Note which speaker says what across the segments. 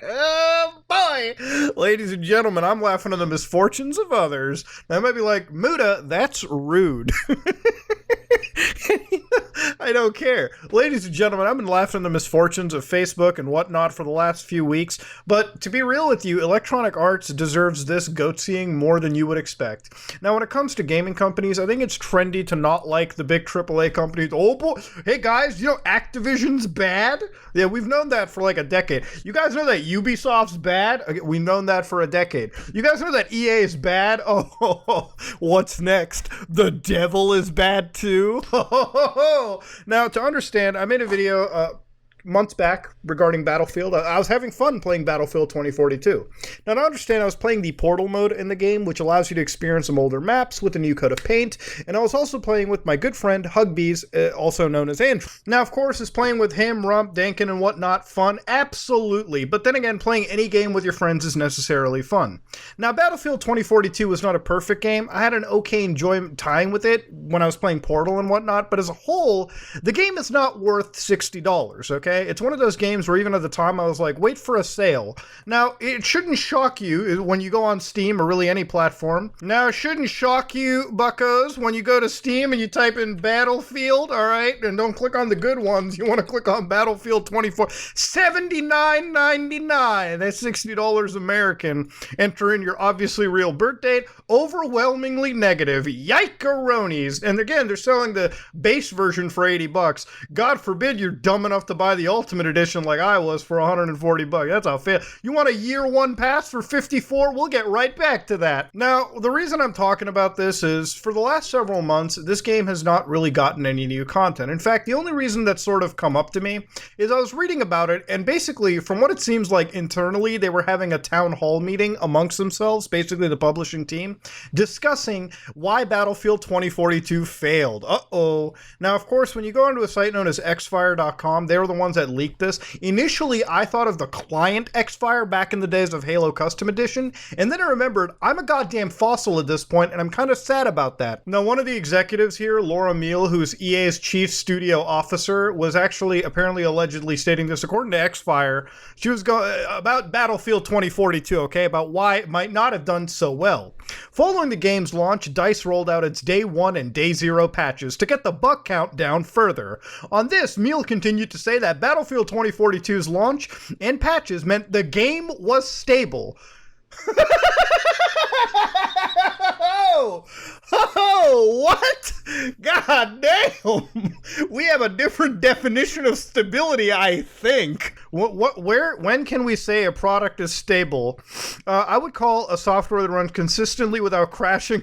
Speaker 1: Oh boy! Ladies and gentlemen, I'm laughing at the misfortunes of others. Now, I might be like, Muda, that's rude. I don't care. Ladies and gentlemen, I've been laughing at the misfortunes of Facebook and whatnot for the last few weeks, but to be real with you, Electronic Arts deserves this goatseeing more than you would expect. Now, when it comes to gaming companies, I think it's trendy to not like the big AAA companies. Oh boy, hey guys, you know Activision's bad? Yeah, we've known that for like a decade. You guys know that Ubisoft's bad? Okay, we've known that for a decade. You guys know that EA is bad? Oh, what's next? The devil is bad too? Now, to understand, I made a video months back regarding Battlefield. I was having fun playing Battlefield 2042. Now, to understand, I was playing the Portal mode in the game, which allows you to experience some older maps with a new coat of paint, and I was also playing with my good friend Hugbees, also known as Andrew. Now, of course, is playing with him, Rump, Dankin, and whatnot fun? Absolutely. But then again, playing any game with your friends is necessarily fun. Now, Battlefield 2042 was not a perfect game. I had an okay enjoyment time with it when I was playing Portal and whatnot, but as a whole, the game is not worth $60, okay? It's one of those games where even at the time I was like, wait for a sale. Now, it shouldn't shock you when you go on Steam or really any platform. Now, it shouldn't shock you, buckos, when you go to Steam and you type in Battlefield, all right? And don't click on the good ones. You want to click on Battlefield 24. $79.99. That's $60 American. Enter in your obviously real birth date. Overwhelmingly negative. Yike-a-ronies. And again, they're selling the base version for $80. God forbid you're dumb enough to buy the Ultimate Edition like I was for $140. That's how fair. You want a year one pass for $54? We'll get right back to that. Now, the reason I'm talking about this is for the last several months, this game has not really gotten any new content. In fact, the only reason that's sort of come up to me is I was reading about it, and basically, from what it seems like internally, they were having a town hall meeting amongst themselves, basically the publishing team, discussing why Battlefield 2042 failed. Uh-oh. Now, of course, when you go onto a site known as xfire.com, they were the ones that leaked this. Initially, I thought of the client Xfire back in the days of Halo Custom Edition, and then I remembered I'm a goddamn fossil at this point, and I'm kind of sad about that. Now, one of the executives here, Laura Meal, who's EA's chief studio officer, was actually apparently allegedly stating this according to Xfire. She was going about Battlefield 2042, okay, about why it might not have done so well. Following the game's launch, DICE rolled out its Day 1 and Day 0 patches to get the buck count down further. On this, Meal continued to say that Battlefield 2042's launch and patches meant the game was stable. Oh, what? God damn. We have a different definition of stability, I think. When can we say a product is stable? I would call a software that runs consistently without crashing.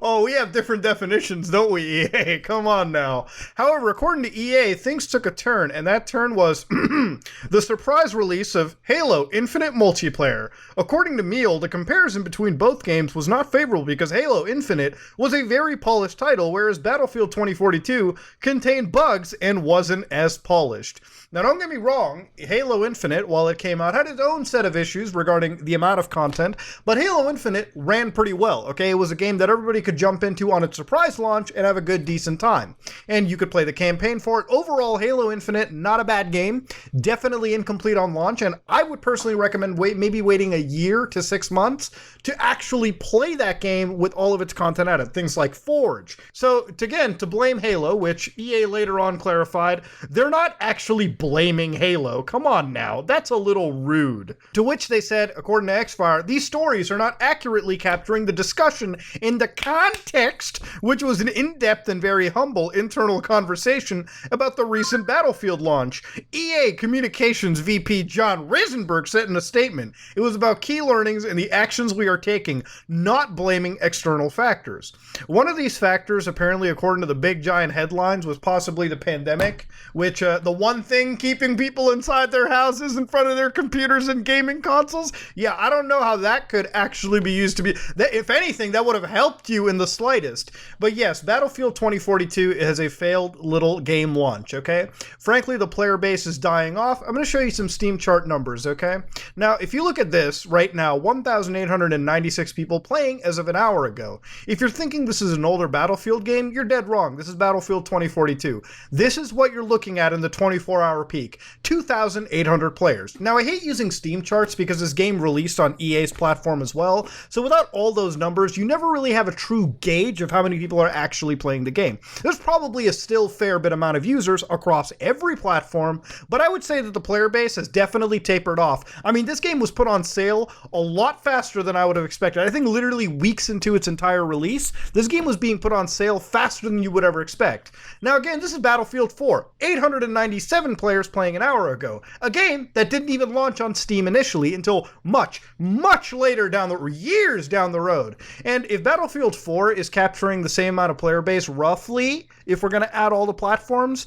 Speaker 1: Oh, we have different definitions, don't we, EA? Come on now. However, according to EA, things took a turn, and that turn was the surprise release of Halo Infinite Multiplayer. According to Meal, the comparison between both games was not favorable because Halo Infinite was a very polished title, whereas Battlefield 2042 contained bugs and wasn't as polished. Now, don't get me wrong, Halo Infinite, while it came out, had its own set of issues regarding the amount of content, but Halo Infinite ran pretty well, okay? It was a game that everybody could jump into on its surprise launch and have a good, decent time. And you could play the campaign for it. Overall, Halo Infinite, not a bad game. Definitely incomplete on launch, and I would personally recommend maybe waiting a year to 6 months to actually play that game with all of its content added. Things like Forge. So, again, to blame Halo, which EA later on clarified, they're not actually blaming Halo. Come on now, that's a little rude. To which they said, according to Xfire, these stories are not accurately capturing the discussion in the context, which was an in-depth and very humble internal conversation about the recent Battlefield launch. EA Communications VP John Risenberg said in a statement, it was about key learnings and the actions we are taking, not blaming external factors. One of these factors, apparently according to the big giant headlines, was possibly the pandemic, which the one thing keeping people inside their houses in front of their computers and gaming consoles? Yeah, I don't know how that could actually be used to be... If anything, that would have helped you in the slightest. But yes, Battlefield 2042 has a failed little game launch, okay? Frankly, the player base is dying playing off, I'm going to show you some Steam chart numbers, okay? Now, if you look at this right now, 1,896 people playing as of an hour ago. If you're thinking this is an older Battlefield game, you're dead wrong. This is Battlefield 2042. This is what you're looking at in the 24-hour peak. 2,800 players. Now, I hate using Steam charts because this game released on EA's platform as well, so without all those numbers, you never really have a true gauge of how many people are actually playing the game. There's probably a still fair bit amount of users across every platform, but I would say that the player base has definitely tapered off. I mean, this game was put on sale a lot faster than I would have expected. I think literally weeks into its entire release, this game was being put on sale faster than you would ever expect. Now again, this is Battlefield 4, 897 players playing an hour ago, a game that didn't even launch on Steam initially until much later years down the road. And if Battlefield 4 is capturing the same amount of player base roughly, if we're going to add all the platforms,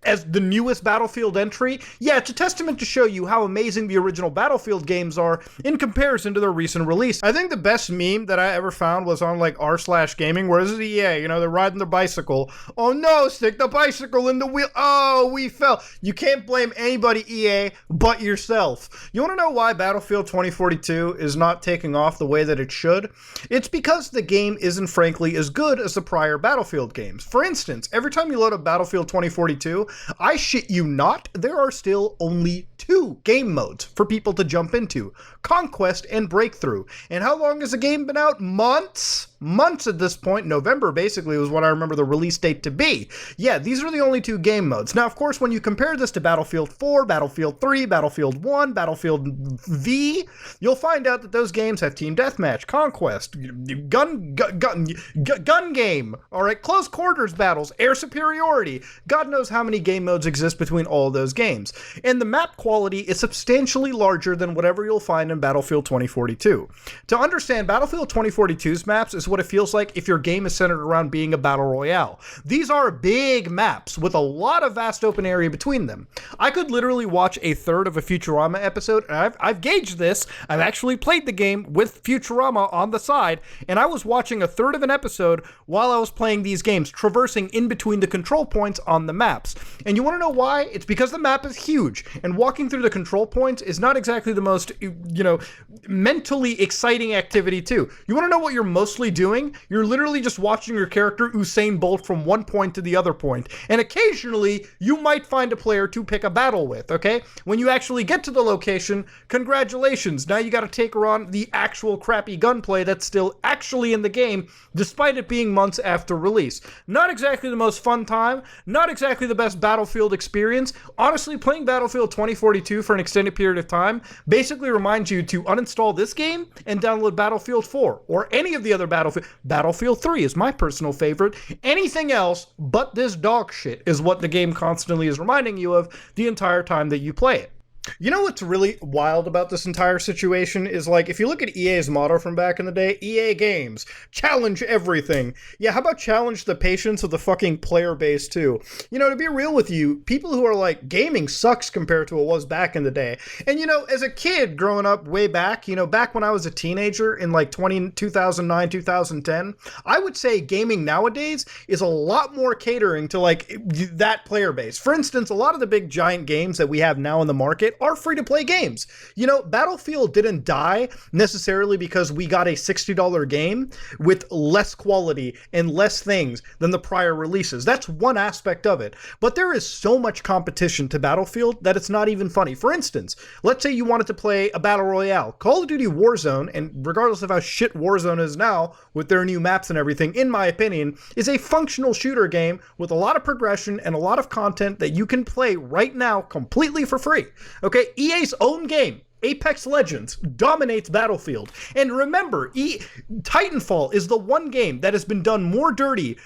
Speaker 1: as the newest Battlefield entry, yeah, it's a testament to show you how amazing the original Battlefield games are in comparison to their recent release. I think the best meme that I ever found was on like r/gaming, where this is EA, you know, they're riding their bicycle. Oh no, stick the bicycle in the wheel. Oh, we fell. You can't blame anybody, EA, but yourself. You want to know why Battlefield 2042 is not taking off the way that it should? It's because the game isn't frankly as good as the prior Battlefield games. For instance, every time you load up Battlefield 2042, I shit you not, there are still only 2 game modes for people to jump into: Conquest and Breakthrough. And how long has the game been out? Months at this point. November basically was what I remember the release date to be. Yeah, these are the only 2 game modes. Now, of course, when you compare this to Battlefield 4, Battlefield 3, Battlefield 1, Battlefield V, you'll find out that those games have Team Deathmatch, Conquest, gun game, all right, close quarters battles, air superiority. God knows how many game modes exist between all those games. And the map quality is substantially larger than whatever you'll find in Battlefield 2042. To understand, Battlefield 2042's maps is what it feels like if your game is centered around being a battle royale. These are big maps with a lot of vast open area between them. I could literally watch a third of a Futurama episode, and I've gauged this. I've actually played the game with Futurama on the side, and I was watching a third of an episode while I was playing these games, traversing in between the control points on the maps. And you want to know why? It's because the map is huge, and walking through the control points is not exactly the most, mentally exciting activity too. You want to know what you're mostly doing? You're literally just watching your character Usain Bolt from one point to the other point. And occasionally, you might find a player to pick a battle with, okay? When you actually get to the location, congratulations. Now you gotta take her on the actual crappy gunplay that's still actually in the game, despite it being months after release. Not exactly the most fun time, not exactly the best Battlefield experience. Honestly, playing Battlefield 2042 for an extended period of time basically reminds you to uninstall this game and download Battlefield 4 or any of the other Battlefield 3 is my personal favorite. Anything else but this dog shit is what the game constantly is reminding you of the entire time that you play it. You know what's really wild about this entire situation is, like, if you look at EA's motto from back in the day, EA Games, challenge everything. Yeah, how about challenge the patience of the fucking player base too? You know, to be real with you, people who are like, gaming sucks compared to what it was back in the day. And you know, as a kid growing up way back, back when I was a teenager in like 2009, 2010, I would say gaming nowadays is a lot more catering to like that player base. For instance, a lot of the big giant games that we have now in the market are free-to-play games. Battlefield didn't die necessarily because we got a $60 game with less quality and less things than the prior releases. That's one aspect of it. But there is so much competition to Battlefield that it's not even funny. For instance, let's say you wanted to play a Battle Royale. Call of Duty Warzone, and regardless of how shit Warzone is now with their new maps and everything, in my opinion, is a functional shooter game with a lot of progression and a lot of content that you can play right now completely for free. Okay, EA's own game, Apex Legends, dominates Battlefield. And remember, Titanfall is the one game that has been done more dirty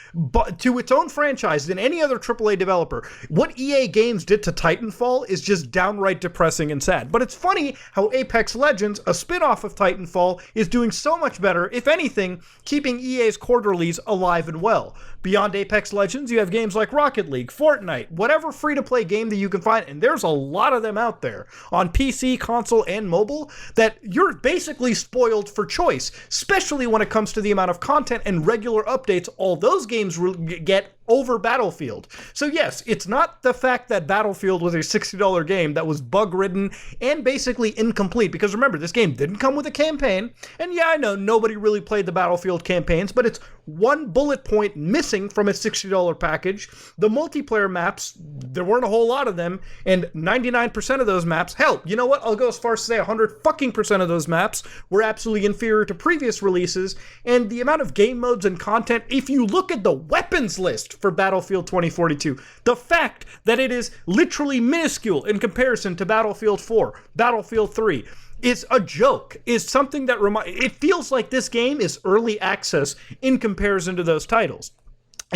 Speaker 1: to its own franchise than any other AAA developer. What EA Games did to Titanfall is just downright depressing and sad. But it's funny how Apex Legends, a spin-off of Titanfall, is doing so much better, if anything, keeping EA's quarterlies alive and well. Beyond Apex Legends, you have games like Rocket League, Fortnite, whatever free-to-play game that you can find, and there's a lot of them out there, on PC, console, and mobile, that you're basically spoiled for choice, especially when it comes to the amount of content and regular updates all those games get over Battlefield. So yes, it's not the fact that Battlefield was a $60 game that was bug-ridden and basically incomplete, because remember, this game didn't come with a campaign, and yeah, I know nobody really played the Battlefield campaigns, but it's one bullet point missing from a $60 package. The multiplayer maps, there weren't a whole lot of them, and 99% of those maps, hell, you know what, I'll go as far as to say 100% of those maps were absolutely inferior to previous releases, and the amount of game modes and content, if you look at the weapons list for Battlefield 2042, the fact that it is literally minuscule in comparison to Battlefield 4, Battlefield 3, is a joke, is something that it feels like this game is early access in comparison to those titles.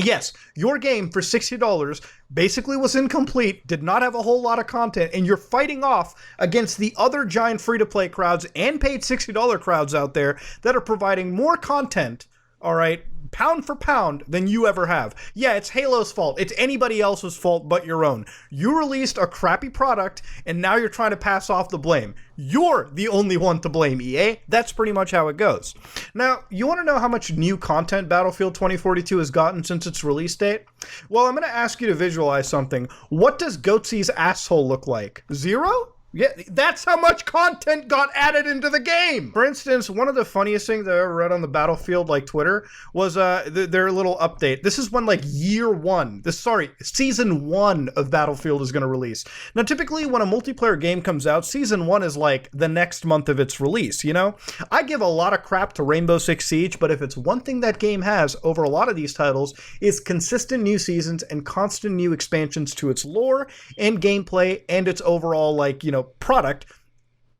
Speaker 1: Yes, your game for $60 basically was incomplete, did not have a whole lot of content, and you're fighting off against the other giant free-to-play crowds and paid $60 crowds out there that are providing more content, all right, pound for pound than you ever have. Yeah, it's Halo's fault. It's anybody else's fault but your own. You released a crappy product, and now you're trying to pass off the blame. You're the only one to blame, EA. That's pretty much how it goes. Now, you want to know how much new content Battlefield 2042 has gotten since its release date? Well, I'm going to ask you to visualize something. What does Goatsee's asshole look like? 0? Yeah, that's how much content got added into the game. For instance, one of the funniest things I ever read on the Battlefield, like Twitter, was their little update. This is when season 1 of Battlefield is going to release. Now, typically when a multiplayer game comes out, season 1 is like the next month of its release, you know? I give a lot of crap to Rainbow Six Siege, but if it's one thing that game has over a lot of these titles, is consistent new seasons and constant new expansions to its lore and gameplay and its overall, product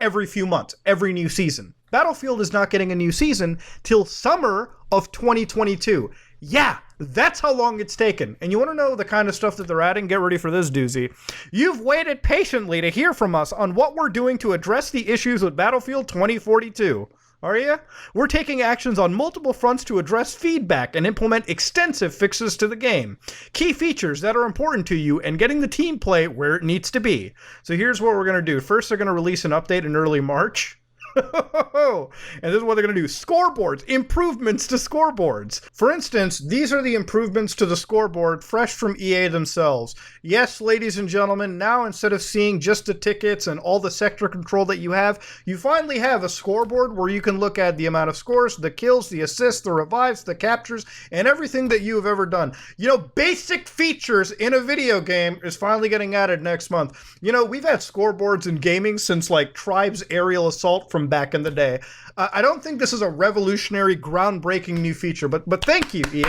Speaker 1: every few months, every new season. Battlefield is not getting a new season till summer of 2022. Yeah, that's how long it's taken. And you want to know the kind of stuff that they're adding? Get ready for this doozy. You've waited patiently to hear from us on what we're doing to address the issues with Battlefield 2042. Are you? We're taking actions on multiple fronts to address feedback and implement extensive fixes to the game. Key features that are important to you and getting the team play where it needs to be. So here's what we're going to do. First, they're going to release an update in early March. And this is what they're going to do. Scoreboards. Improvements to scoreboards. For instance, these are the improvements to the scoreboard fresh from EA themselves. Yes, ladies and gentlemen, now instead of seeing just the tickets and all the sector control that you have, you finally have a scoreboard where you can look at the amount of scores, the kills, the assists, the revives, the captures, and everything that you have ever done. You know, basic features in a video game is finally getting added next month. You know, we've had scoreboards in gaming since like Tribes Aerial Assault from back in the day. I don't think this is a revolutionary, groundbreaking new feature, but thank you, EA.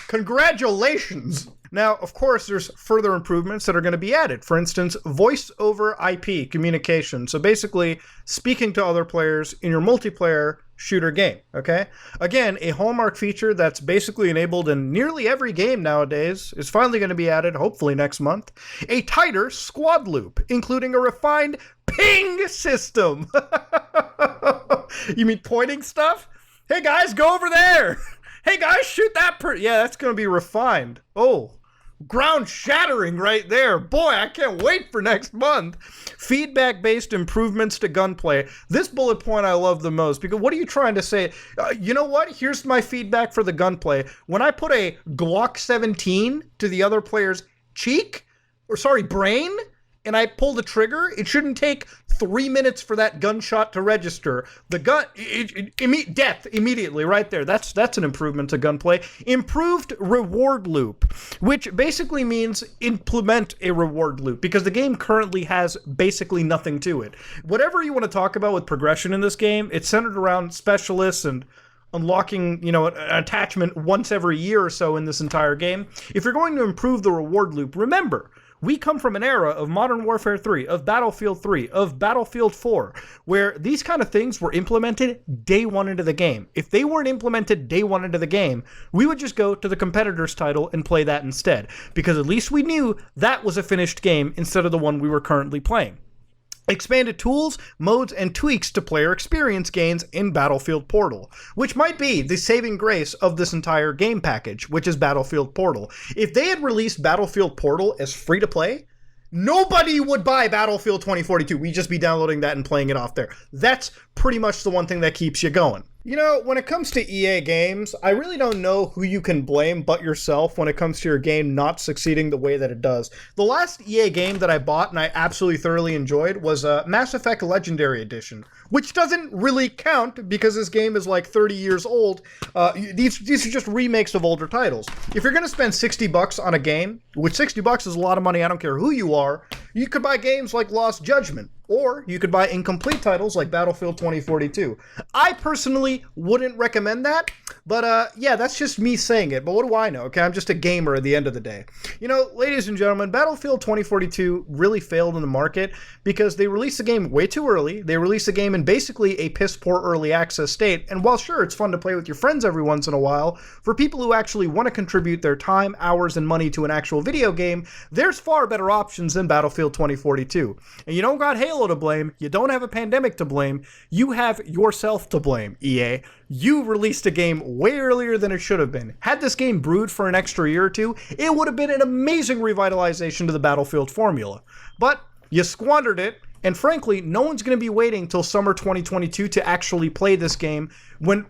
Speaker 1: Congratulations. Now, of course, there's further improvements that are going to be added. For instance, voice over IP communication. So basically, speaking to other players in your multiplayer shooter game, okay? Again, a hallmark feature that's basically enabled in nearly every game nowadays is finally going to be added, hopefully next month. A tighter squad loop, including a refined ping system. You mean pointing stuff? Hey guys, go over there. Hey guys, shoot that yeah, that's going to be refined. Oh, ground shattering right there. Boy, I can't wait for next month. Feedback-based improvements to gunplay. This bullet point I love the most, because what are you trying to say? You know what? Here's my feedback for the gunplay. When I put a Glock 17 to the other player's brain, and I pull the trigger, it shouldn't take 3 minutes for that gunshot to register. The gun, death immediately right there. That's an improvement to gunplay. Improved reward loop, which basically means implement a reward loop, because the game currently has basically nothing to it. Whatever you want to talk about with progression in this game, it's centered around specialists and unlocking, an attachment once every year or so in this entire game. If you're going to improve the reward loop, remember, we come from an era of Modern Warfare 3, of Battlefield 3, of Battlefield 4, where these kind of things were implemented day one into the game. If they weren't implemented day one into the game, we would just go to the competitor's title and play that instead, because at least we knew that was a finished game instead of the one we were currently playing. Expanded tools, modes, and tweaks to player experience gains in Battlefield Portal, which might be the saving grace of this entire game package, which is Battlefield Portal. If they had released Battlefield Portal as free-to-play, nobody would buy Battlefield 2042. We'd just be downloading that and playing it off there. That's pretty much the one thing that keeps you going. You know, when it comes to EA games, I really don't know who you can blame but yourself when it comes to your game not succeeding the way that it does. The last EA game that I bought and I absolutely thoroughly enjoyed was Mass Effect Legendary Edition, which doesn't really count because this game is like 30 years old. These are just remakes of older titles. If you're going to spend $60 on a game, which $60 is a lot of money, I don't care who you are, you could buy games like Lost Judgment. Or you could buy incomplete titles like Battlefield 2042. I personally wouldn't recommend that, but yeah, that's just me saying it. But what do I know? Okay, I'm just a gamer at the end of the day. You know, ladies and gentlemen, Battlefield 2042 really failed in the market because they released the game way too early. They released the game in basically a piss-poor early access state. And while sure, it's fun to play with your friends every once in a while, for people who actually want to contribute their time, hours, and money to an actual video game, there's far better options than Battlefield 2042. And you don't got Halo to blame, you don't have a pandemic to blame, you have yourself to blame, EA. You released a game way earlier than it should have been. Had this game brewed for an extra year or two, it would have been an amazing revitalization to the Battlefield formula. But you squandered it, and frankly, no one's going to be waiting till summer 2022 to actually play this game when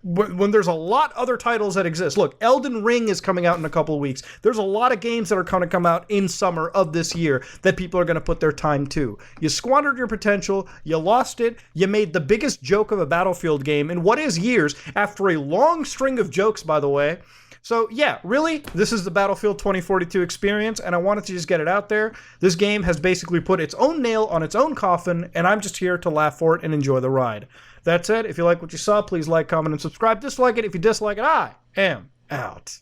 Speaker 1: there's a lot other titles that exist. Look, Elden Ring is coming out in a couple of weeks. There's a lot of games that are going to come out in summer of this year that people are going to put their time to. You squandered your potential, you lost it, you made the biggest joke of a Battlefield game in what is years, after a long string of jokes, by the way. So yeah, really, this is the Battlefield 2042 experience, and I wanted to just get it out there. This game has basically put its own nail on its own coffin, and I'm just here to laugh for it and enjoy the ride. That said, if you like what you saw, please like, comment, and subscribe. Dislike it if you dislike it. I am out.